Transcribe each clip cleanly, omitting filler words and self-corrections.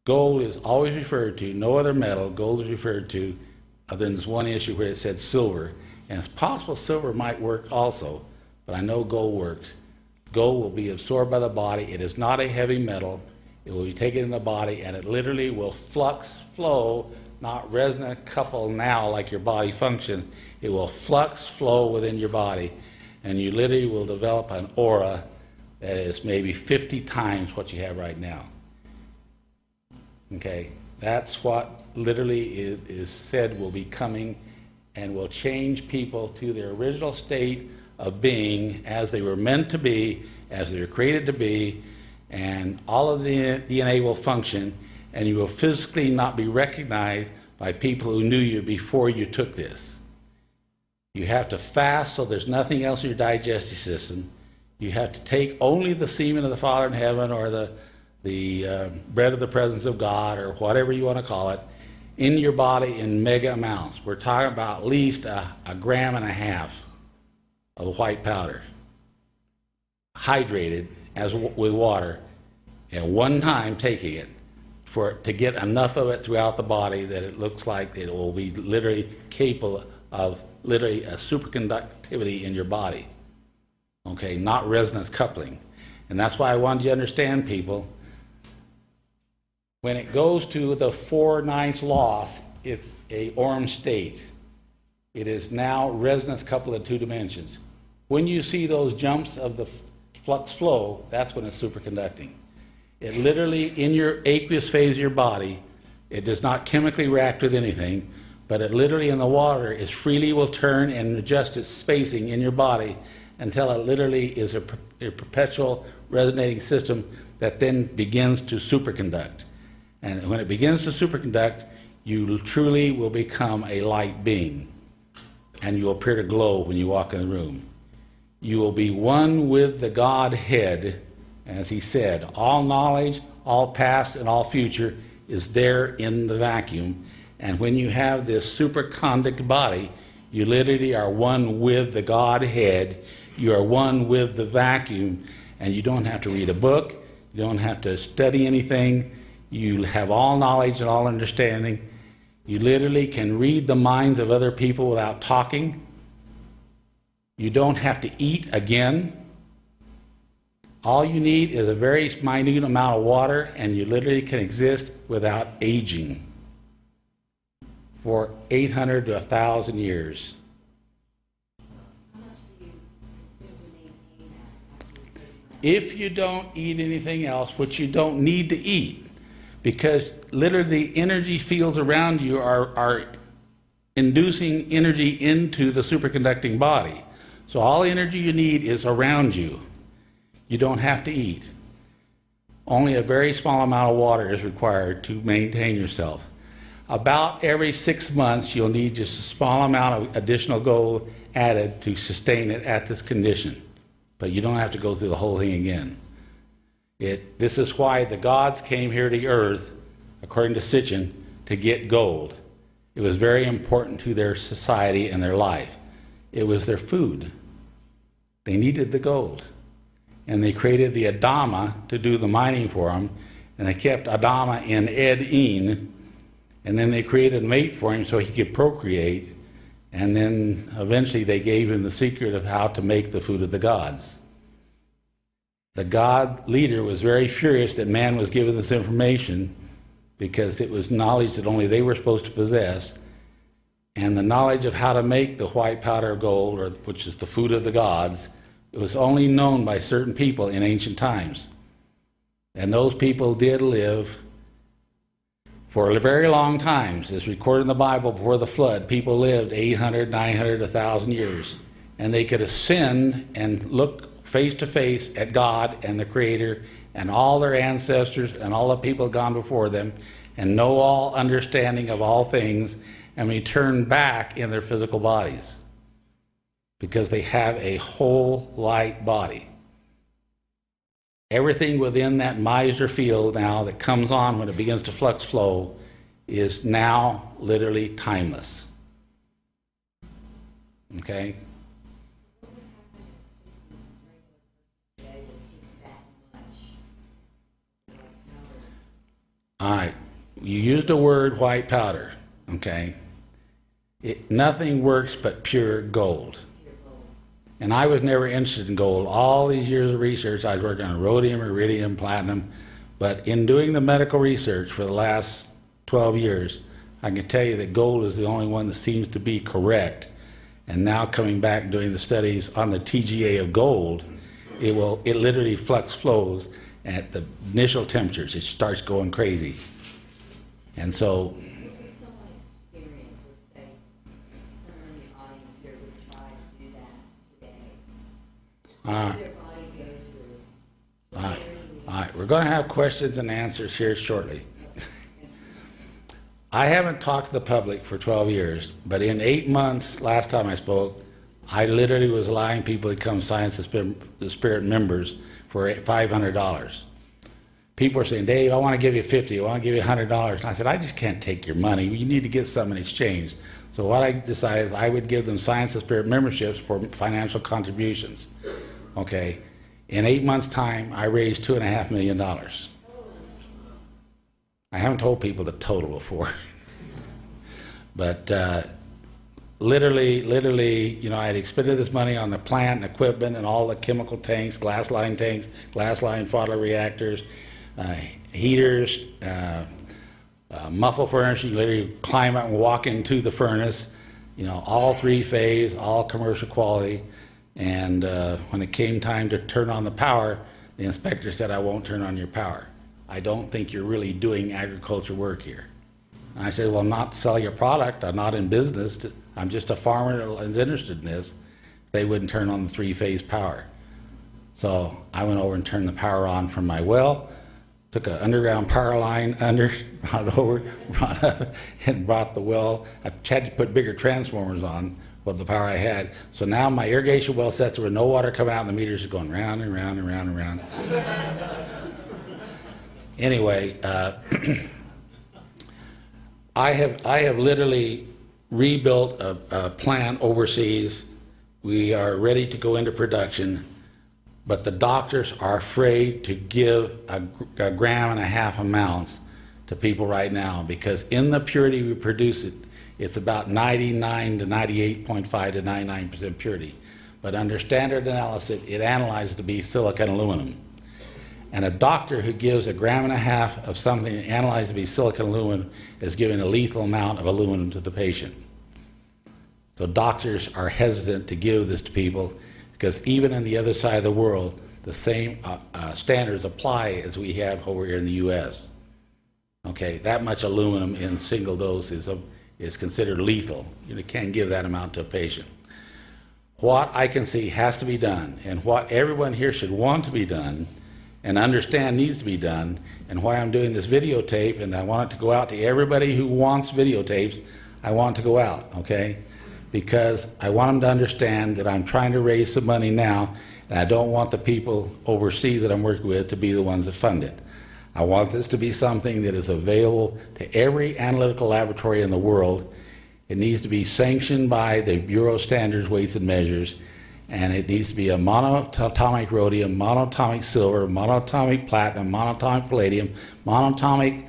Gold is always referred to, no other metal, gold is referred to, other than this one issue where it said silver. And it's possible silver might work also, but I know gold works. Gold will be absorbed by the body. It is not a heavy metal. It will be taken in the body, and it literally will flux flow, not resonant couple now like your body function. It will flux flow within your body, and you literally will develop an aura that is maybe 50 times what you have right now. Okay, that's what literally is said will be coming, and will change people to their original state of being as they were meant to be, as they were created to be, and all of the DNA will function, and you will physically not be recognized by people who knew you before you took this. You have to fast so there's nothing else in your digestive system. You have to take only the semen of the Father in heaven, or the bread of the presence of God, or whatever you want to call it, in your body in mega amounts. We're talking about at least a gram and a half of white powder, hydrated with water, and one time taking it to get enough of it throughout the body that it looks like it will be literally capable of literally a superconductivity in your body. Okay, not resonance coupling. And that's why I wanted you to understand, people, when it goes to the 4/9 loss, it's a Ormus state. It is now resonance coupled in 2 dimensions. When you see those jumps of the flux flow, that's when it's superconducting. It literally, in your aqueous phase of your body, it does not chemically react with anything, but it literally in the water is freely will turn and adjust its spacing in your body until it literally is a perpetual resonating system that then begins to superconduct. And when it begins to superconduct, you truly will become a light being, and you will appear to glow when you walk in the room. You will be one with the Godhead, as he said. All knowledge, all past, and all future is there in the vacuum. And when you have this superconduct body, you literally are one with the Godhead. You are one with the vacuum, and you don't have to read a book. You don't have to study anything. You have all knowledge and all understanding. You literally can read the minds of other people without talking. You don't have to eat again. All you need is a very minute amount of water, and you literally can exist without aging for 800 to 1,000 years. If you don't eat anything else, which you don't need to eat, because literally the energy fields around you are inducing energy into the superconducting body. So all the energy you need is around you. You don't have to eat. Only a very small amount of water is required to maintain yourself. About every 6 months, you'll need just a small amount of additional gold added to sustain it at this condition. But you don't have to go through the whole thing again. This is why the gods came here to earth, according to Sitchin, to get gold. It was very important to their society and their life. It was their food. They needed the gold. And they created the Adama to do the mining for them, and they kept Adama in Ed-een, and then they created a mate for him so he could procreate, and then eventually they gave him the secret of how to make the food of the gods. The god leader was very furious that man was given this information, because it was knowledge that only they were supposed to possess, and the knowledge of how to make the white powder of gold, which is the food of the gods, it was only known by certain people in ancient times. And those people did live for a very long times. As recorded in the Bible before the flood, people lived 800, 900, 1,000 years. And they could ascend and look face to face at God and the Creator and all their ancestors and all the people gone before them, and know all understanding of all things, and return back in their physical bodies, because they have a whole light body. Everything within that miser field now that comes on when it begins to flux flow is now literally timeless. Okay? All right, you used the word white powder, okay? Nothing works but pure gold. And I was never interested in gold. All these years of research, I was working on rhodium, iridium, platinum. But in doing the medical research for the last 12 years, I can tell you that gold is the only one that seems to be correct. And now coming back and doing the studies on the TGA of gold, it literally flux flows at the initial temperatures. It starts going crazy. And so all right, we're going to have questions and answers here shortly. I haven't talked to the public for 12 years, but in 8 months, last time I spoke, I literally was allowing people to become Science of the Spirit members for $500. People are saying, Dave, I want to give you $50, I want to give you $100. And I said, I just can't take your money. You need to get something in exchange. So what I decided is I would give them Science of the Spirit memberships for financial contributions. Okay, in 8 months' time, I raised $2.5 million. I haven't told people the total before. But literally, you know, I had expended this money on the plant and equipment and all the chemical tanks, glass line fodder reactors, heaters, muffle furnace. You literally climb out and walk into the furnace, you know, all 3-phase, all commercial quality. And when it came time to turn on the power, the inspector said, I won't turn on your power. I don't think you're really doing agriculture work here. And I said, well, I'm not selling your product. I'm not in business. I'm just a farmer that is interested in this. They wouldn't turn on the 3-phase power. So I went over and turned the power on from my well, took an underground power line brought over, brought up, and brought the well. I had to put bigger transformers on with the power I had. So now my irrigation well sets where no water coming out and the meters are going round and round and round and round. Anyway, I have literally rebuilt a plant overseas. We are ready to go into production, but the doctors are afraid to give a 1.5 grams amounts to people right now, because in the purity we produce it, it's about 99 to 98.5 to 99% purity. But under standard analysis, it analyzed to be silicon aluminum. And a doctor who gives 1.5 grams of something analyzed to be silicon aluminum is giving a lethal amount of aluminum to the patient. So doctors are hesitant to give this to people, because even in the other side of the world, the same standards apply as we have over here in the U.S. Okay, that much aluminum in single dose is considered lethal. You can't give that amount to a patient. What I can see has to be done, and what everyone here should want to be done and understand needs to be done, and why I'm doing this videotape, and I want it to go out to everybody who wants videotapes. I want it to go out, okay? Because I want them to understand that I'm trying to raise some money now, and I don't want the people overseas that I'm working with to be the ones that fund it. I want this to be something that is available to every analytical laboratory in the world. It needs to be sanctioned by the Bureau of Standards, Weights and Measures, and it needs to be a monatomic rhodium, monatomic silver, monatomic platinum, monatomic palladium, monatomic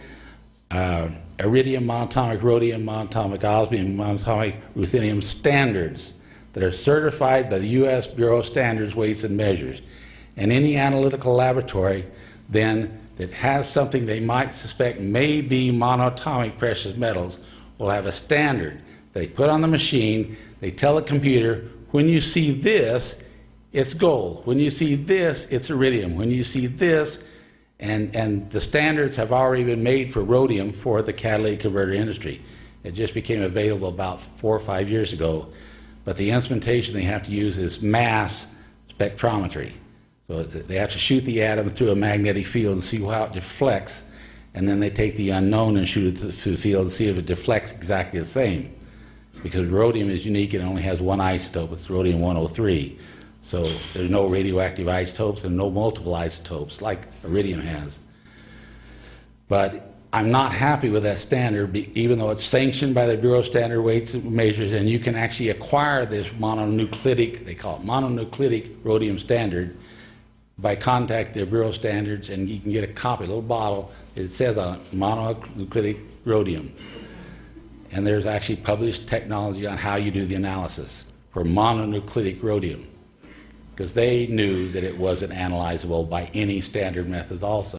iridium, monatomic rhodium, monatomic osmium, monatomic ruthenium standards that are certified by the U.S. Bureau of Standards, Weights and Measures. And any analytical laboratory then that has something they might suspect may be monatomic precious metals will have a standard they put on the machine. They tell the computer, when you see this, it's gold. When you see this, it's iridium. When you see this, and the standards have already been made for rhodium for the catalytic converter industry. It just became available about 4 or 5 years ago, but the instrumentation they have to use is mass spectrometry. So they have to shoot the atom through a magnetic field and see how it deflects, and then they take the unknown and shoot it through the field and see if it deflects exactly the same. Because rhodium is unique and only has one isotope, it's rhodium 103. So there's no radioactive isotopes and no multiple isotopes like iridium has. But I'm not happy with that standard, even though it's sanctioned by the Bureau of Standard Weights and Measures, and you can actually acquire this mononuclidic, they call it mononuclidic rhodium standard, by contacting the Bureau of Standards, and you can get a copy, a little bottle It says on it, mononucleotic rhodium. And there's actually published technology on how you do the analysis for mononucleotic rhodium, because they knew that it wasn't analyzable by any standard method also.